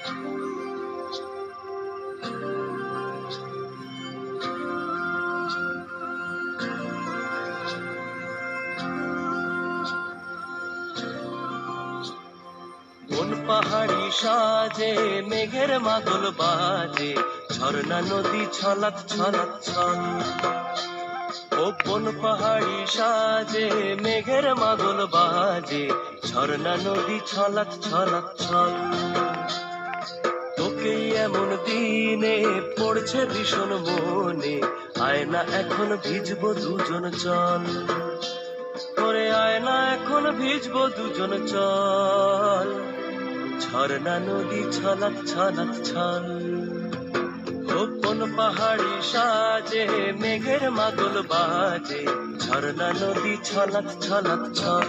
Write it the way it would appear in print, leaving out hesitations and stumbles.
কোন পাহাড়ি সাজে মেঘের মাদল বাজে, ঝর্ণা নদী ছলাৎ ছলাৎ ছল। ও কোন পাহাড়ি সাজে মেঘের মাদল বাজে, ঝর্ণা নদী ছলাৎ ছলাৎ ছল। তোকে এমন দিনে পড়ছে ভীষণ মনে, আয় না এখন ভিজবো দুজন চল। করে আয় না এখন ভিজবো দুজন চল, ঝর্ণা নদী ছলাৎ ছলাৎ ছল। ও কোন পাহাড়ি সাজে মেঘের মাদল বাজে, ঝর্ণা নদী ছলাৎ ছলাৎ ছল।